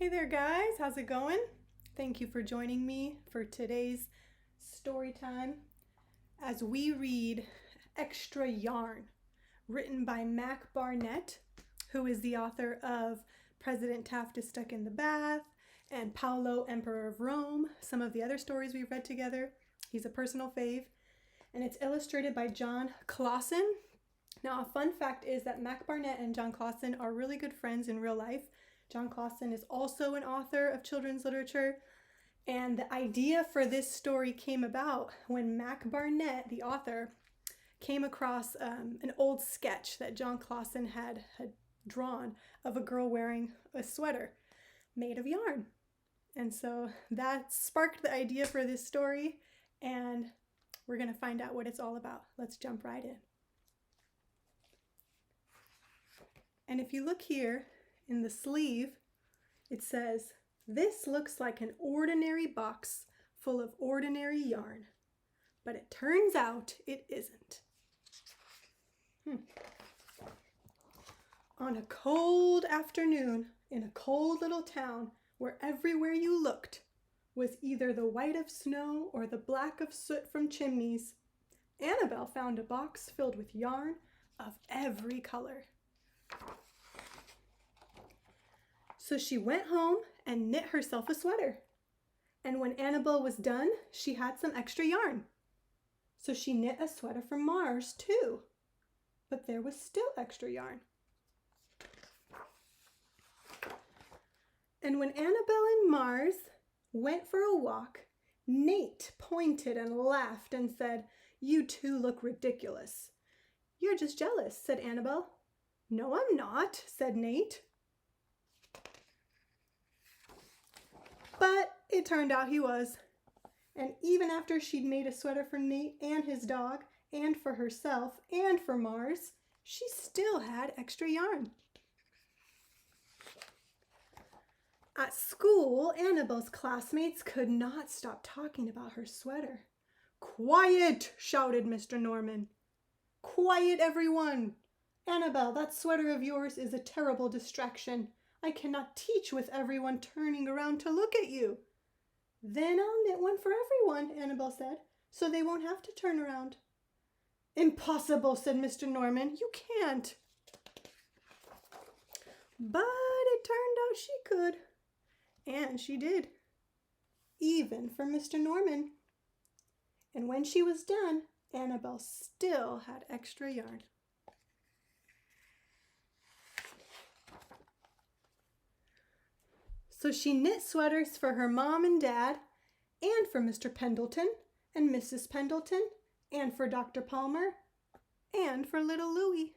Hey there guys, how's it going? Thank you for joining me for today's story time as we read Extra Yarn, written by Mac Barnett, who is the author of President Taft is Stuck in the Bath and Paolo, Emperor of Rome, some of the other stories we've read together. He's a personal fave, and it's illustrated by John Clausen. Now, a fun fact is that Mac Barnett and John Clausen are really good friends in real life. John Clausen is also an author of children's literature, and the idea for this story came about when Mac Barnett, the author, came across an old sketch that John Clausen had drawn of a girl wearing a sweater made of yarn. And so that sparked the idea for this story, and we're going to find out what it's all about. Let's jump right in. And if you look here, in the sleeve, it says, "This looks like an ordinary box full of ordinary yarn, but it turns out it isn't." On a cold afternoon in a cold little town where everywhere you looked was either the white of snow or the black of soot from chimneys, Annabelle found a box filled with yarn of every color. So she went home and knit herself a sweater. And when Annabelle was done, she had some extra yarn. So she knit a sweater for Mars too. But there was still extra yarn. And when Annabelle and Mars went for a walk, Nate pointed and laughed and said, "You two look ridiculous." "You're just jealous," said Annabelle. "No, I'm not," said Nate. But it turned out he was. And even after she'd made a sweater for Nate and his dog, and for herself, and for Mars, she still had extra yarn. At school, Annabelle's classmates could not stop talking about her sweater. "Quiet!" shouted Mr. Norman. "Quiet, everyone! Annabelle, that sweater of yours is a terrible distraction. I cannot teach with everyone turning around to look at you." "Then I'll knit one for everyone," Annabelle said, "so they won't have to turn around." "Impossible," said Mr. Norman. "You can't." But it turned out she could. And she did. Even for Mr. Norman. And when she was done, Annabelle still had extra yarn. So she knit sweaters for her mom and dad, and for Mr. Pendleton and Mrs. Pendleton, and for Dr. Palmer, and for little Louie.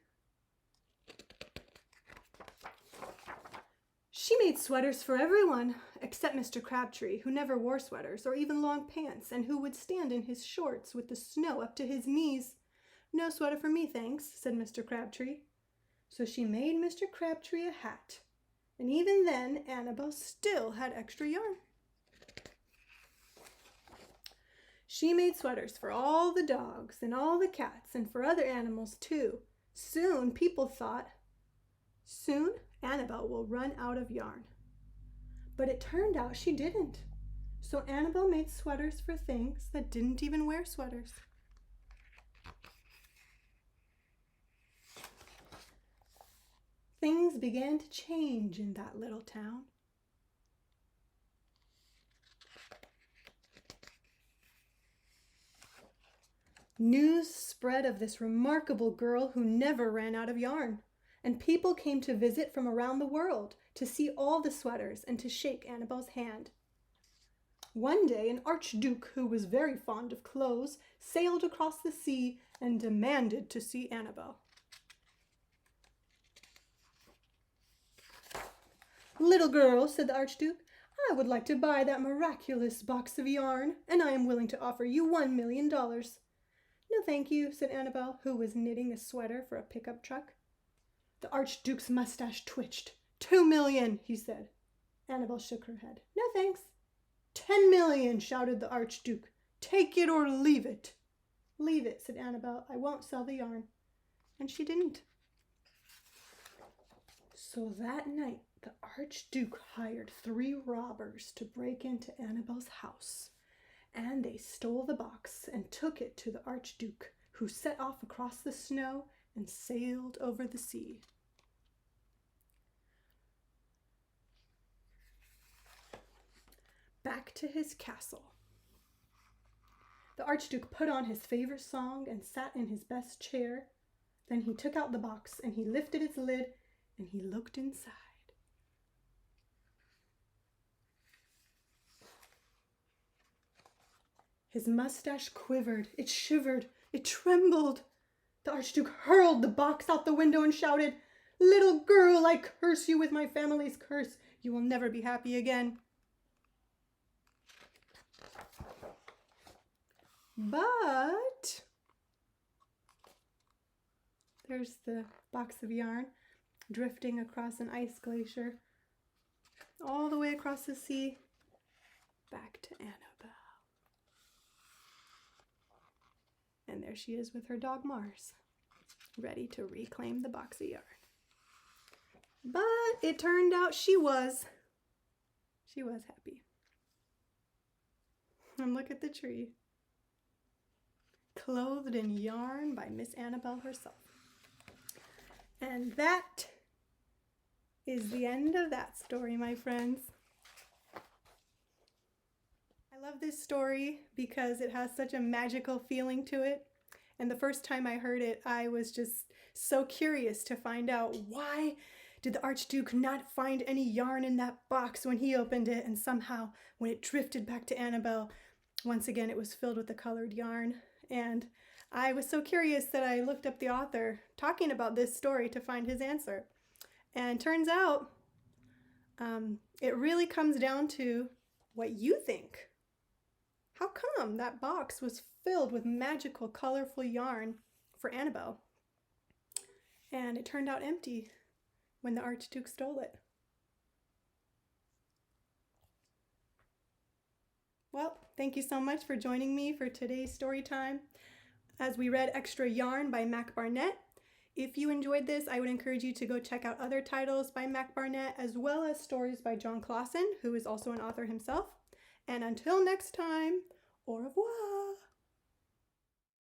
She made sweaters for everyone, except Mr. Crabtree, who never wore sweaters or even long pants, and who would stand in his shorts with the snow up to his knees. "No sweater for me, thanks," said Mr. Crabtree. So she made Mr. Crabtree a hat. And even then, Annabelle still had extra yarn. She made sweaters for all the dogs and all the cats and for other animals too. People thought, soon Annabelle will run out of yarn. But it turned out she didn't. So Annabelle made sweaters for things that didn't even wear sweaters. Things began to change in that little town. News spread of this remarkable girl who never ran out of yarn, and people came to visit from around the world to see all the sweaters and to shake Annabelle's hand. One day, an archduke who was very fond of clothes sailed across the sea and demanded to see Annabelle. "Little girl," said the Archduke, "I would like to buy that miraculous box of yarn, and I am willing to offer you $1,000,000. "No, thank you," said Annabelle, who was knitting a sweater for a pickup truck. The Archduke's mustache twitched. "2,000,000, he said. Annabelle shook her head. "No, thanks." "10,000,000, shouted the Archduke. "Take it or leave it." "Leave it," said Annabelle. "I won't sell the yarn." And she didn't. So that night, The Archduke hired 3 robbers to break into Annabelle's house, and they stole the box and took it to the Archduke, who set off across the snow and sailed over the sea. Back to his castle. The Archduke put on his favorite song and sat in his best chair. Then he took out the box and he lifted its lid and he looked inside. His mustache quivered, it shivered, it trembled. The Archduke hurled the box out the window and shouted, "Little girl, I curse you with my family's curse. You will never be happy again." But there's the box of yarn drifting across an ice glacier, all the way across the sea, back to Annabelle. And there she is with her dog Mars, ready to reclaim the box of yarn. But it turned out she was happy. And look at the tree, clothed in yarn by Miss Annabelle herself. And that is the end of that story, my friends. I love this story because it has such a magical feeling to it. And the first time I heard it, I was just so curious to find out, why did the Archduke not find any yarn in that box when he opened it? And somehow when it drifted back to Annabelle, once again, it was filled with the colored yarn. And I was so curious that I looked up the author talking about this story to find his answer. And turns out it really comes down to what you think. How come that box was filled with magical, colorful yarn for Annabelle, and it turned out empty when the Archduke stole it? Well, thank you so much for joining me for today's story time as we read Extra Yarn by Mac Barnett. If you enjoyed this, I would encourage you to go check out other titles by Mac Barnett, as well as stories by John Clausen, who is also an author himself. And until next time, au revoir!